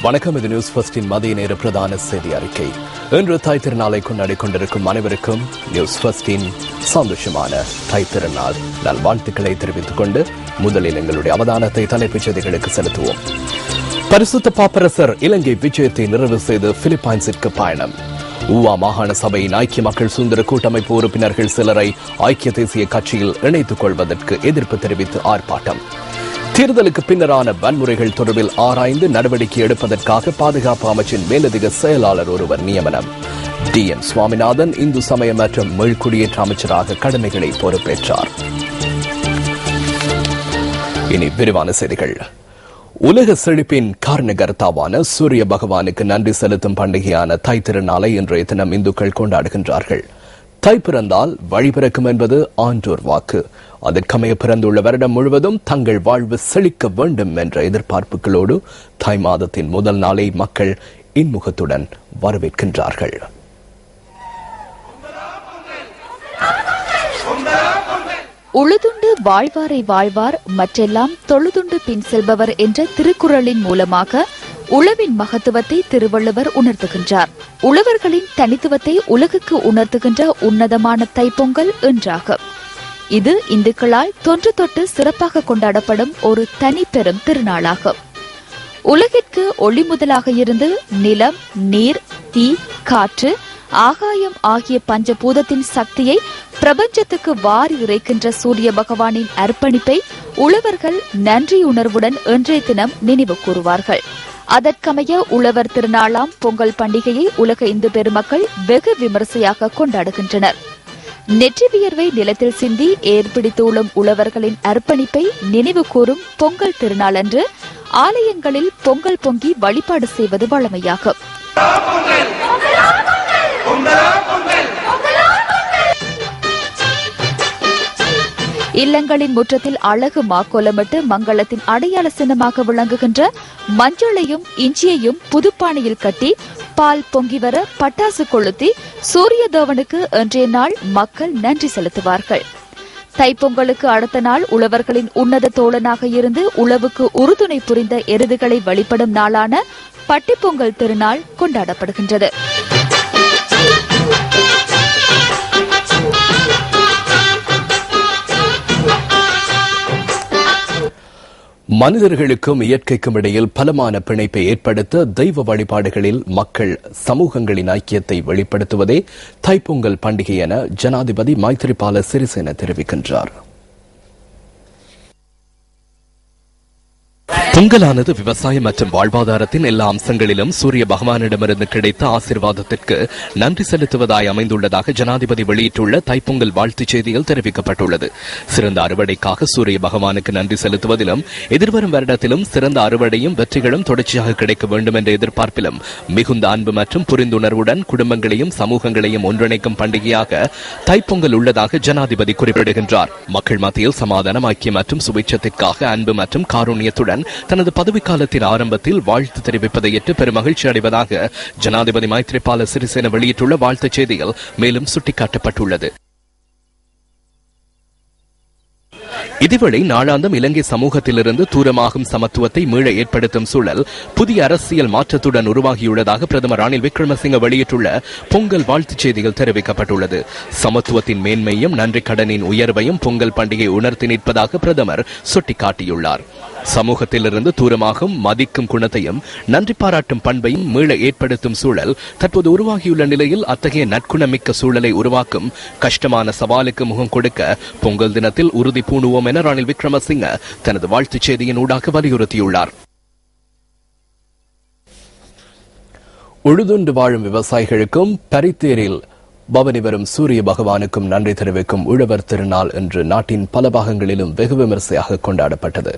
வணக்கம். இது நியூஸ் ஃபர்ஸ்டின் மதிய நேர பிரதான செய்தி அறிக்கை. இன்று தாய் திருநாளை கொண்டாடி கொண்டிருக்கும் அனைவருக்கும் நியூஸ் ஃபர்ஸ்டின் சந்தோஷமான தாய் திருநாள் நல்வாழ்த்துக்களை தெரிவித்துக் கொண்டு முதலில் எங்களுடைய அவதானத்தை தலைப்புச் செய்திகளுக்கு செலுத்துவோம். பரிசுத்த பாப்பரசர் இலங்கை விஜயத்தை நிறைவு செய்து பிலிப்பைன்ஸிற்கு பயணம். ஊவா மாகாண சபையின் ஐக்கிய மக்கள் சுதந்திர கூட்டமைப்பு உறுப்பினர்கள் சிலரை ஐக்கிய தேசிய கட்சியில் இணைத்துக் கொள்வதற்கு எதிர்ப்பு தெரிவித்து ஆர்ப்பாட்டம். தேர்தலுக்கு பின்னரான வன்முறைகள் தொடர்பில் ஆராய்ந்து நடவடிக்கை எடுப்பதற்காக பாதுகாப்பு அமைச்சின் மேலதிக செயலாளர் ஒருவர் நியமனம். DN சுவாமிநாதன் இந்து சமய மற்றும் மீள்குடியேற்ற அமைச்சராக கடமைகளை பொறுப்பேற்றார். இனி விரிவான செய்திகள். உலக செழிப்பின் காரணகர்த்தாவான சூரிய பகவானுக்கு நன்றி செலுத்தும் பண்டிகையான தை திருநாளை இன்றைய தினம் இந்துக்கள் கொண்டாடுகின்றார்கள். தை பிறந்தால் வழி பிறக்கும் என்பது ஆன்றோர் வாக்கு. அதற்கமைய பிறந்துள்ள வருடம் முழுவதும் தங்கள் வாழ்வு செழிக்க வேண்டும் என்ற எதிர்பார்ப்புகளோடு தை மாதத்தின் முதல் நாளை மக்கள் இன்முகத்துடன் வரவேற்கின்றார்கள். உழுதுண்டு வாழ்வாரை வாழ்வார் மற்றெல்லாம் தொழுதுண்டு பின் செல்பவர் என்ற திருக்குறளின் மூலமாக உழவின் மகத்துவத்தை திருவள்ளுவர் உணர்த்துகின்றார். உழவர்களின் தனித்துவத்தை உலகுக்கு உணர்த்துகின்ற உன்னதமான தைப்பொங்கல் என்றாகும். இது இந்துக்களால் தொன்று தொட்டு சிறப்பாக கொண்டாடப்படும் ஒரு தனி பெரும் திருநாளாகும். உலகிற்கு ஒளி முதலாக இருந்து நிலம், நீர், தீ, காற்று, ஆகாயம் ஆகிய பஞ்சபூதத்தின் சக்தியை பிரபஞ்சத்துக்கு வாரி இறைக்கின்ற சூரிய பகவானின் அர்ப்பணிப்பை உழவர்கள் நன்றியுணர்வுடன் இன்றைய தினம் நினைவு கூறுவார்கள். அதற்கமைய உழவர் திருநாளாம் பொங்கல் பண்டிகையை உலக இந்து பெருமக்கள் வெகு விமரிசையாக கொண்டாடுகின்றனர். நெற்றி வியர்வை நிலத்தில் சிந்தி ஏற்பிடித்துள்ளும் உழவர்களின் அர்ப்பணிப்பை நினைவு கூறும் பொங்கல் திருநாள் அன்று ஆலயங்களில் பொங்கல் பொங்கி வழிபாடு செய்வது வழமையாகும். இல்லங்களின் முற்றத்தில் அழகு மாக்கோலமிட்டு மங்களத்தின் அடையாள சின்னமாக விளங்குகின்ற மஞ்சளையும் இஞ்சியையும் புதுப்பானையில் கட்டி பால் பொங்கி வர பட்டாசு கொளுத்தி சூரிய தேவனுக்கு இன்றைய நாள் மக்கள் நன்றி செலுத்துவார்கள். தைப்பொங்கலுக்கு அடுத்த நாள் உழவர்களின் உன்னத தோழனாக இருந்து உழவுக்கு உறுதுணை புரிந்த எருதுகளை வழிபடும் நாளான பட்டிப்பொங்கல் திருநாள் கொண்டாடப்படுகின்றது. மனிதர்களுக்கும் இயற்கைக்கும் இடையில் பலமான பிணைப்பை ஏற்படுத்த தெய்வ வழிபாடுகளில் மக்கள் சமூகங்களின் ஐக்கியத்தை வெளிப்படுத்துவதே தைப்பொங்கல் பண்டிகை என ஜனாதிபதி மைத்ரிபால சிறிசேன தெரிவிக்கின்றார். பொங்கலானது விவசாயம் மற்றும் வாழ்வாதாரத்தின் எல்லா அம்சங்களிலும் சூரிய பகவானிடமிருந்து கிடைத்த ஆசீர்வாதத்திற்கு நன்றி செலுத்துவதாய் அமைந்துள்ளதாக ஜனாதிபதி வெளியிட்டுள்ள தைப்பொங்கல் வாழ்த்துச் செய்தியில் தெரிவிக்கப்பட்டுள்ளது. சிறந்த அறுவடைக்காக சூரிய பகவானுக்கு நன்றி செலுத்துவதிலும் எதிர்வரும் வருடத்திலும் சிறந்த அறுவடையும் வெற்றிகளும் தொடர்ச்சியாக கிடைக்க வேண்டும் என்ற எதிர்பார்ப்பிலும் மிகுந்த அன்பு மற்றும் புரிந்துணர்வுடன் குடும்பங்களையும் சமூகங்களையும் ஒன்றிணைக்கும் பண்டிகையாக தைப்பொங்கல் உள்ளதாக ஜனாதிபதி குறிப்பிடுகின்றார். மக்கள் மத்தியில் சமாதானம், ஐக்கியம் மற்றும் சுபிட்சத்திற்காக அன்பு மற்றும் காருண்யத்துடன் தனது பதவிக்காலத்தின் ஆரம்பத்தில் வாழ்த்து தெரிவிப்பதையிட்டு பெருமகிழ்ச்சி அடைவதாக ஜனாதிபதி மைத்ரிபால சிறிசேன வெளியிட்டுள்ள வாழ்த்துச் செய்தியில் மேலும் சுட்டிக்காட்டப்பட்டுள்ளது. இதேவேளை நாளாந்தம் இலங்கை சமூகத்திலிருந்து தூரமாகும் சமத்துவத்தை மீள ஏற்படுத்தும் சூழல் புதிய அரசியல் மாற்றத்துடன் உருவாகியுள்ளதாக பிரதமர் ரணில் விக்ரமசிங்க வெளியிட்டுள்ள பொங்கல் வாழ்த்துச் செய்தியில் தெரிவிக்கப்பட்டுள்ளது. சமத்துவத்தின் மேன்மையும் நன்றி கடனின் உயர்வையும் பொங்கல் பண்டிகை உணர்த்தி நிற்பதாக பிரதமர் சுட்டிக்காட்டியுள்ளார். சமூகத்திலிருந்து தூரமாகும் மதிக்கும் குணத்தையும் நன்றி பாராட்டும் பண்பையும் மீள ஏற்படுத்தும் சூழல் தற்போது உருவாகியுள்ள நிலையில் அத்தகைய நற்குணமிக்க சூழலை உருவாக்கும் கஷ்டமான சவாலுக்கு முகம் கொடுக்க பொங்கல் தினத்தில் உறுதி பூணுவோம் என ரணில் விக்ரமசிங்க தனது வாழ்த்துச் செய்தியின் ஊடாக வலியுறுத்தியுள்ளார். உழுதுண்டு வாழும் விவசாயிகளுக்கும் பரித்தேரில் பவனி வரும் சூரிய பகவானுக்கும் நன்றி தெரிவிக்கும் உழவர் திருநாள் இன்று நாட்டின் பல பாகங்களிலும் வெகு விமரிசையாக கொண்டாடப்பட்டது.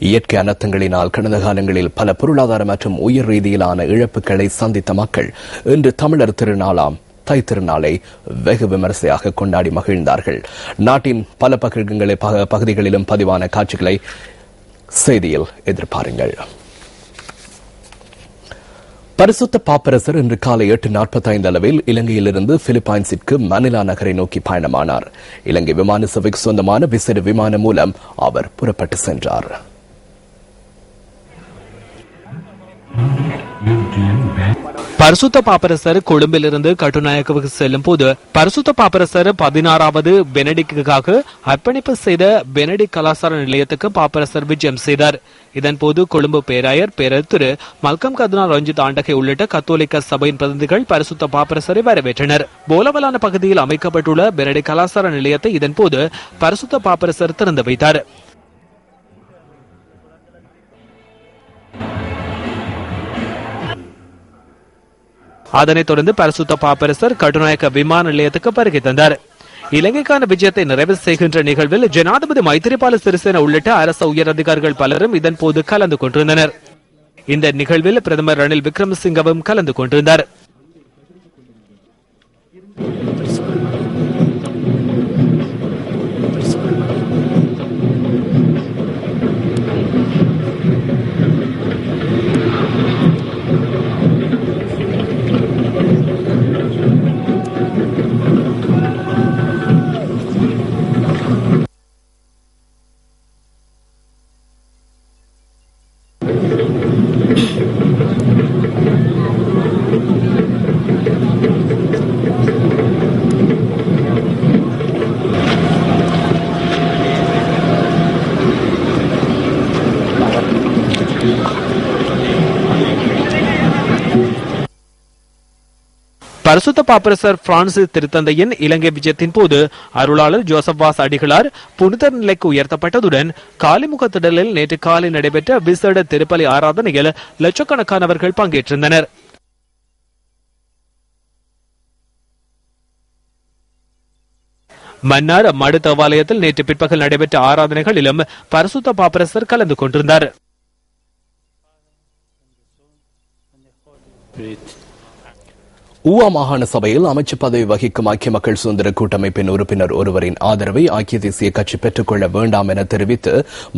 இயற்கை அனர்த்தங்களினால் கடந்த காலங்களில் பல பொருளாதார மற்றும் உயர் ரீதியிலான இழப்புகளை சந்தித்த மக்கள் இன்று தமிழர் திருநாளாம் தை திருநாளை வெகு விமரிசையாக கொண்டாடி மகிழ்ந்தார்கள். நாட்டின் பல பகுதிகளிலும் பதிவான காட்சிகளை செய்தியில் எதிர்பாருங்கள். பரிசுத்த பாப்பரசர் இன்று காலை 8:45 அளவில் இலங்கையிலிருந்து பிலிப்பைன்ஸிற்கு மணிலா நகரை நோக்கி பயணமானார். இலங்கை விமான சேவைக்கு சொந்தமான விசேட விமானம் மூலம் அவர் புறப்பட்டு சென்றார். பரிசுத்த பாப்பரசர் கொழும்பிலிருந்து கட்டுநாயக்கவுக்கு செல்லும் போது பரிசுத்த பாப்பரசர் 16வது பெனடிக்காக அர்ப்பணிப்பு செய்த பெனடிக் கலாசார நிலையத்துக்கு பாப்பரசர் விஜயம் செய்தார். இதன்போது கொழும்பு பேராயர் பேரர் திரு மல்கம் கர்தினால் ரஞ்சித் ஆண்டகை உள்ளிட்ட கத்தோலிக்க சபையின் பிரதிநிதிகள் பரிசுத்த பாப்பரசரை வரவேற்றனர். போலவலான பகுதியில் அமைக்கப்பட்டுள்ள பெனடிக் கலாசார நிலையத்தை இதன்போது பரிசுத்த பாப்பரசர் திறந்து வைத்தார். அதனைத் தொடர்ந்து பரிசுத்த பாப்பரசர் கட்டுநாயக்க விமான நிலையத்துக்கு வருகை தந்தார். இலங்கைக்கான விஜயத்தை நிறைவு செய்கின்ற நிகழ்வில் ஜனாதிபதி மைத்திரிபால சிறிசேன உள்ளிட்ட அரசு உயர் அதிகாரிகள் பலரும் இதன் போது கலந்து கொண்டிருந்தனர். இந்த நிகழ்வில் பிரதமர் ரணில் விக்ரமசிங்கவும் கலந்து கொண்டிருந்தார். பரிசுத்த பாப்பரசர் பிரான்சிஸ் திருத்தந்தையின் இலங்கை விஜயத்தின் போது அருளாளர் ஜோசப் வாஸ் அடிகளார் புனிதர் நிலைக்கு உயர்த்தப்பட்டதுடன் காலிமுக திடலில் நேற்று காலை நடைபெற்ற விசேட திருப்பலி ஆராதனையில் லட்சக்கணக்கானவர்கள் பங்கேற்றிருந்தனர். மன்னார் மடு தேவாலயத்தில் நேற்று பிற்பகல் நடைபெற்ற ஆராதனைகளிலும் பரிசுத்த பாப்பரசர் கலந்து கொண்டிருந்தார். ஊவா மாகாண சபையில் அமைச்சு பதவி வகிக்கும் ஐக்கிய மக்கள் சுதந்திர கூட்டமைப்பின் உறுப்பினர் ஒருவரின் ஆதரவை ஐக்கிய தேசிய கட்சி பெற்றுக் கொள்ள வேண்டாம் என தெரிவித்து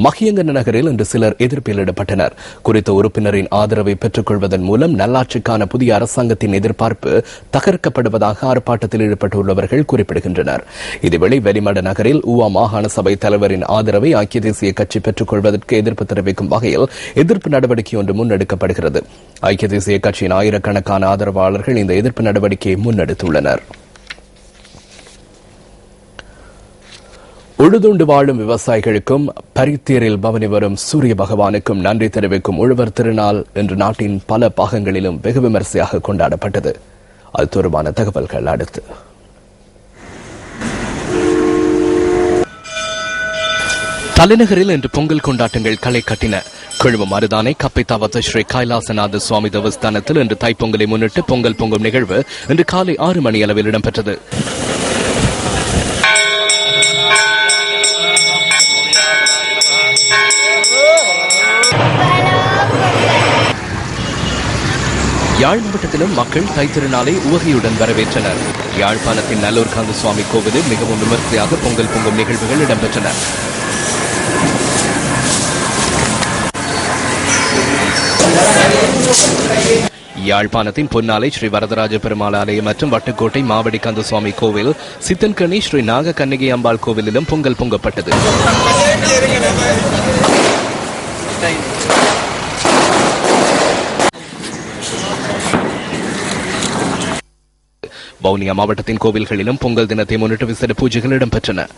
மகியங்கன நகரில் இன்று சிலர் எதிர்ப்பில் ஈடுபட்டனர். குறித்த உறுப்பினரின் ஆதரவை பெற்றுக் கொள்வதன் மூலம் நல்லாட்சிக்கான புதிய அரசாங்கத்தின் எதிர்பார்ப்பு தகர்க்கப்படுவதாக ஆர்ப்பாட்டத்தில் ஈடுபட்டுள்ளவர்கள் குறிப்பிடுகின்றனர். இதேவேளை வெலிமட நகரில் ஊவா மாகாண சபை தலைவரின் ஆதரவை ஐக்கிய தேசிய கட்சி பெற்றுக் கொள்வதற்கு எதிர்ப்பு தெரிவிக்கும் வகையில் எதிர்ப்பு நடவடிக்கை ஒன்று முன்னெடுக்கப்படுகிறது. ஐக்கிய தேசிய கட்சியின் ஆயிரக்கணக்கான ஆதரவாளர்கள் இந்த எதிர்ப்பு நடவடிக்கையை முன்னெடுத்துள்ளனர். உழுதுண்டு வாழும் விவசாயிகளுக்கும் பரித்தேரில் பவனி வரும் சூரிய பகவானுக்கும் நன்றி தெரிவிக்கும் உழவர் திருநாள் இன்று நாட்டின் பல பாகங்களிலும் வெகு விமரிசையாக கொண்டாடப்பட்டது. அது தொடர்பான தகவல்கள் அடுத்து. தலைநகரில் இன்று பொங்கல் கொண்டாட்டங்கள் களை கட்டின. கொழும்பு மருதானை கப்பித்தாவத்த ஸ்ரீ கைலாசநாத சுவாமி தேவஸ்தானத்தில் இன்று தைப்பொங்கலை முன்னிட்டு பொங்கல் பொங்கும் நிகழ்வு இன்று காலை 6 மணி அளவில் இடம்பெற்றது. யாழ் மாவட்டத்திலும் மக்கள் தைத்திருநாளை உவகையுடன் வரவேற்றனர். யாழ்ப்பாணத்தின் நல்லூர் காந்த சுவாமி கோவிலில் மிகவும் விமர்சையாக பொங்கல் பொங்கும் நிகழ்வுகள் இடம்பெற்றன. யாழ்ப்பாணத்தின் பொன்னாலை ஸ்ரீ வரதராஜ பெருமாள் ஆலயம் மற்றும் வட்டுக்கோட்டை மாவடி கந்த சுவாமி கோவில், சித்தன்கனி ஸ்ரீ நாக கண்ணகி அம்பாள் கோவிலிலும் பொங்கல் பொங்கப்பட்டது. வவுனியா மாவட்டத்தின் கோவில்களிலும் பொங்கல் தினத்தை முன்னிட்டு விசேட பூஜைகள் இடம்பெற்றன.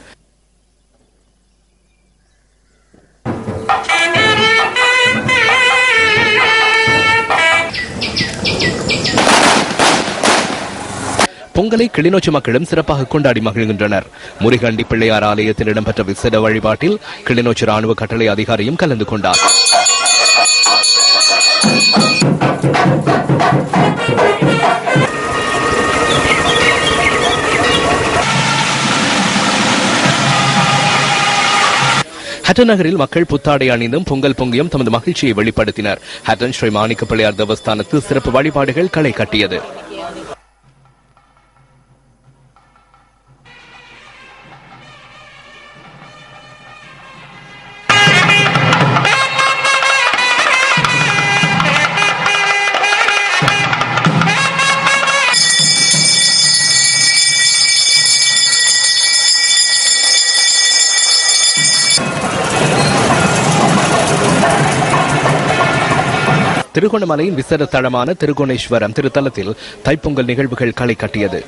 பொங்கலை கிளிநொச்சி மக்களும் சிறப்பாக கொண்டாடி மகிழ்கின்றனர். முருகண்டி பிள்ளையார் ஆலயத்தில் இடம்பெற்ற விசேட வழிபாட்டில் கிளிநொச்சி ராணுவ கட்டளை அதிகாரியும் கலந்து கொண்டார். ஹட்டன் நகரில் மக்கள் புத்தாடை அணிந்தும் பொங்கல் பொங்கியும் தமது மகிழ்ச்சியை வெளிப்படுத்தினர். ஹட்டன் ஸ்ரீ மாணிக்க பிள்ளையார் தேவஸ்தானத்தில் சிறப்பு வழிபாடுகள் களை கட்டியது. திருகோணமலையின் விசேட தளமான திருகோணேஸ்வரம் திருத்தலத்தில் தைப்பொங்கல் நிகழ்வுகள் களை கட்டியது.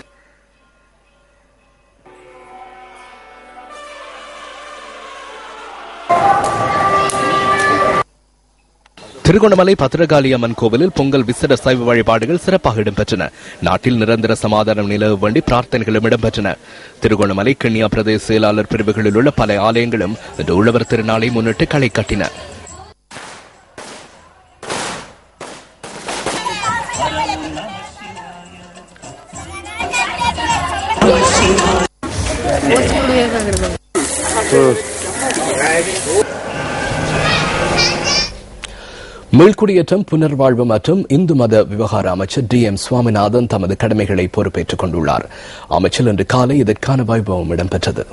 திருகோணமலை பத்திரகாளி அம்மன் கோவிலில் பொங்கல் விசேட சைவ வழிபாடுகள் சிறப்பாக இடம்பெற்றன. நாட்டில் நிரந்தர சமாதானம் நிலவ வேண்டி பிரார்த்தனைகளும் இடம்பெற்றன. திருகோணமலை கிண்ணியா பிரதேச செயலாளர் பிரிவுகளில் உள்ள பல ஆலயங்களும் இந்த உழவர் திருநாளை முன்னிட்டு களை கட்டின. மீள்குடியேற்றம், புனர்வாழ்வு மற்றும் இந்து மத விவகார அமைச்சர் DM சுவாமிநாதன் தமது கடமைகளை பொறுப்பேற்றுக் கொண்டுள்ளார். அமைச்சர் இன்று காலை இதற்கான வைபவம் இடம்பெற்றது.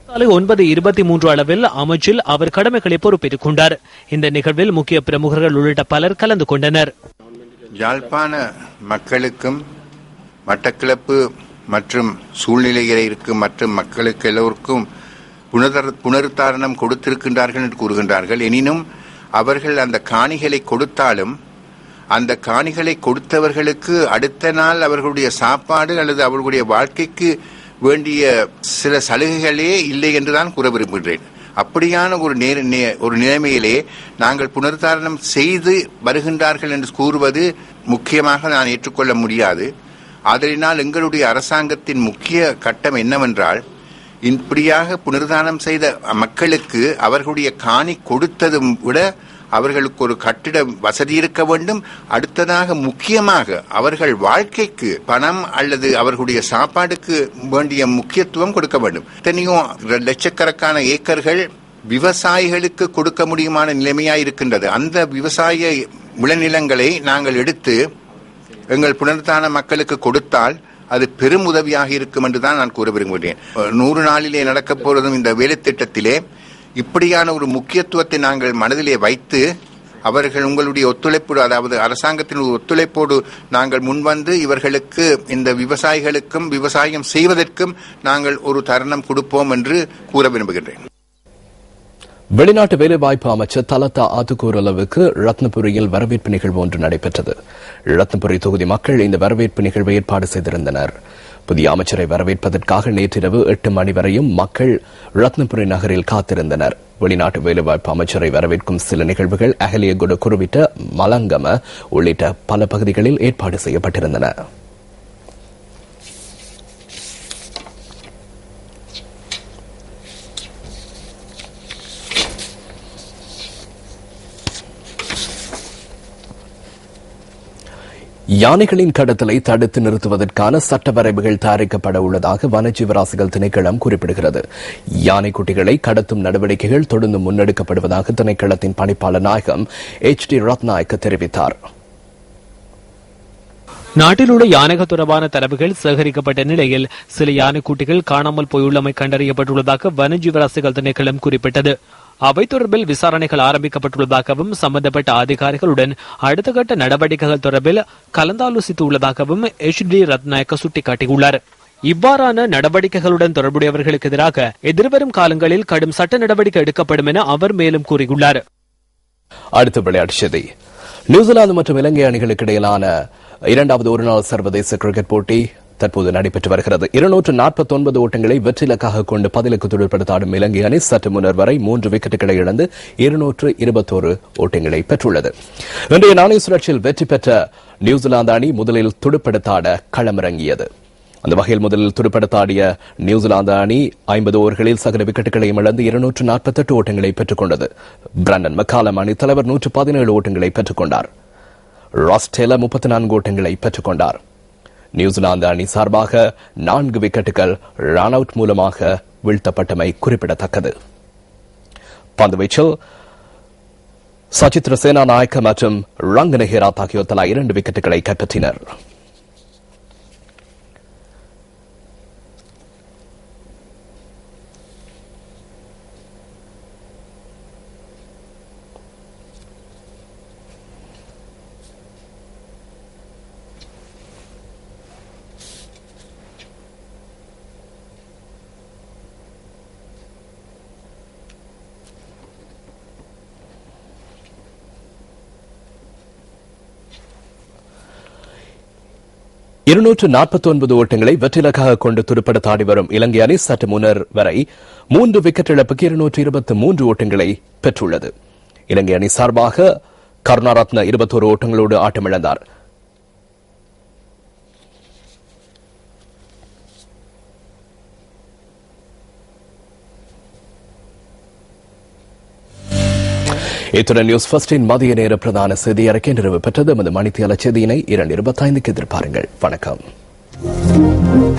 காலை 9:23 அளவில் அமைச்சில் அவர் கடமைகளை பொறுப்பேற்றுக் கொண்டார். இந்த நிகழ்வில் முக்கிய பிரமுகர்கள் உள்ளிட்ட பலர் கலந்து கொண்டனர். யாழ்ப்பாண மக்களுக்கும் மட்டக்களப்பு மற்றும் சூழ்நிலையில் இருக்கும் மற்ற மக்களுக்கு எல்லோருக்கும் புனருத்தாரணம் கொடுத்திருக்கின்றார்கள் என்று கூறுகின்றார்கள். எனினும் அவர்கள் அந்த காணிகளை கொடுத்தாலும் அந்த காணிகளை கொடுத்தவர்களுக்கு அடுத்த நாள் அவர்களுடைய சாப்பாடு அல்லது அவர்களுடைய வாழ்க்கைக்கு வேண்டிய சில சலுகைகளே இல்லை என்றுதான் கூற விரும்புகின்றேன். அப்படியான ஒரு நிலைமையிலே நாங்கள் புனருத்தாரணம் செய்து வருகின்றார்கள் என்று கூறுவது முக்கியமாக நான் ஏற்றுக்கொள்ள முடியாது. ஆதலினால் எங்களுடைய அரசாங்கத்தின் முக்கிய கட்டம் என்னவென்றால், இப்படியாக புனருத்தாரணம் செய்த மக்களுக்கு அவர்களுடைய காணி கொடுத்ததும் விட அவர்களுக்கு ஒரு கட்டிட வசதி இருக்க வேண்டும். அடுத்ததாக முக்கியமாக அவர்கள் வாழ்க்கைக்கு பணம் அல்லது அவர்களுடைய சாப்பாடுக்கு வேண்டிய முக்கியத்துவம் கொடுக்க வேண்டும். எத்தனையோ லட்சக்கணக்கான ஏக்கர்கள் விவசாயிகளுக்கு கொடுக்க முடியுமான நிலைமையாயிருக்கின்றது. அந்த விவசாய விளைநிலங்களை நாங்கள் எடுத்து எங்கள் புனருத்தான மக்களுக்கு கொடுத்தால் அது பெரும் உதவியாக இருக்கும் என்றுதான் நான் கூற விரும்புகிறேன். 100 நாளிலே நடக்கப் போறதும் இந்த வேலை திட்டத்திலே இப்படியான ஒரு முக்கியத்துவத்தை நாங்கள் மனதிலே வைத்து அவர்கள் உங்களுடைய ஒத்துழைப்பு, அதாவது அரசாங்கத்தின் ஒத்துழைப்போடு நாங்கள் முன்வந்து இவர்களுக்கு இந்த விவசாயிகளுக்கும் விவசாயம் செய்வதற்கும் நாங்கள் ஒரு தருணம் கொடுப்போம் என்று கூற விரும்புகின்றேன். வெளிநாட்டு வேலைவாய்ப்பு அமைச்சர் தலத்தா ஆத்துக்கூரலவுக்கு ரத்னபுரியில் வரவேற்பு நிகழ்வு ஒன்று நடைபெற்றது. ரத்னபுரி தொகுதி மக்கள் இந்த வரவேற்பு நிகழ்வை ஏற்பாடு செய்திருந்தனர். புதிய அமைச்சரை வரவேற்பதற்காக நேற்றிரவு 8 மணி வரையும் மக்கள் ரத்னபுரி நகரில் காத்திருந்தனர். வெளிநாட்டு வேலைவாய்ப்பு அமைச்சரை வரவேற்கும் சில நிகழ்வுகள் அகலியகுட, குருவிட்ட, மலங்கம உள்ளிட்ட பல பகுதிகளில் ஏற்பாடு செய்யப்பட்டிருந்தன. யானைகளின் கடத்தலை தடுத்து நிறுத்துவதற்கான சட்ட வரைவுகள் தயாரிக்கப்பட உள்ளதாக வனஜீவராசிகள் திணைக்களம் குறிப்பிடுகிறது. யானை குட்டிகளை கடத்தும் நடவடிக்கைகள் தொடர்ந்து முன்னெடுக்கப்படுவதாக திணைக்களத்தின் பணிப்பாளர் நாயகம் HD ரத்நாயக்க தெரிவித்தார். நாட்டில் உள்ள யானைகள் தொடர்பான தரவுகள் சேகரிக்கப்பட்ட நிலையில் சில யானை குட்டிகள் காணாமல் போயுள்ளமை கண்டறியப்பட்டுள்ளதாக வனஜீவராசிகள் திணைக்களம் குறிப்பிட்டது. அவை தொடர்பில் விசாரணைகள் ஆரம்பிக்கப்பட்டுள்ளதாகவும் சம்பந்தப்பட்ட அதிகாரிகளுடன் அடுத்த கட்ட நடவடிக்கைகள் தொடர்பில் கலந்தாலோசித்து உள்ளதாகவும் HD ரத்நாயக்க சுட்டிக்காட்டியுள்ளார். இவ்வாறான நடவடிக்கைகளுடன் தொடர்புடையவர்களுக்கு எதிராக எதிர்வரும் காலங்களில் கடும் சட்ட நடவடிக்கை எடுக்கப்படும் என அவர் மேலும் கூறியுள்ளார். அடுத்த விளையாட்டுச் செய்தி. நியூசிலாந்து மற்றும் இலங்கை அணிகளுக்கு இடையிலான 2வது ஒருநாள் சர்வதேச கிரிக்கெட் போட்டி தற்போது நடைபெற்று வருகிறது. 249 ஓட்டங்களை வெற்றிலக்காக கொண்டு பதிலுக்கு துடுப்படுத்தாடும் இலங்கை அணி சற்று முன்னர் வரை 3 விக்கெட்டுகளை இழந்து 221 ஓட்டங்களை பெற்றுள்ளது. இன்றைய நாணய சுழற்சியில் வெற்றி பெற்ற நியூசிலாந்து அணி முதலில் துடுப்படுத்தாட களமிறங்கியது. அந்த வகையில் முதலில் துடுப்படுத்தாடிய நியூசிலாந்து அணி 50 ஓவர்களில் சகல விக்கெட்டுகளையும் இழந்து 248 ஓட்டங்களை பெற்றுக் கொண்டது. பிரண்டன் மெக்காலம் அணி தலைவர் 117 ஓட்டங்களை பெற்றுக் கொண்டார். ராஸ் டேலர் 34 ஓட்டங்களை பெற்றுக் கொண்டார். நியூசிலாந்து அணி சார்பாக 4 விக்கெட்டுகள் ரன் அவுட் மூலமாக வீழ்த்தப்பட்டமை குறிப்பிடத்தக்கது. பந்துவீச்சில் சச்சித்ர சேனா நாயக்க மற்றும் ரங்கன ஹேராத் ஆகியோர் தலா 2 விக்கெட்டுகளை கைப்பற்றினர். 249 ஓட்டங்களை வெற்றிலக்காக கொண்டு துடுப்படுத்தாடி வரும் இலங்கை அணி சற்று முன்னர் வரை 3 விக்கெட் இழப்புக்கு 223 ஓட்டங்களை பெற்றுள்ளது. இலங்கை அணி சார்பாக கருணாரத்ன 21 ஓட்டங்களோடு ஆட்டமிழந்தார். இத்துடன் நியூஸ் ஃபர்ஸ்டின் மதிய நேர பிரதான செய்தி அறிக்கை நிறைவு பெற்றது. நமது மணித்தியால செய்தியினை 2:25 எதிர்பாருங்கள். வணக்கம்.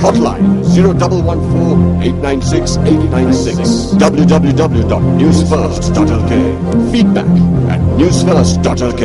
Hotline 0114-896-896 www.newsfirst.lk. Feedback at newsfirst.lk.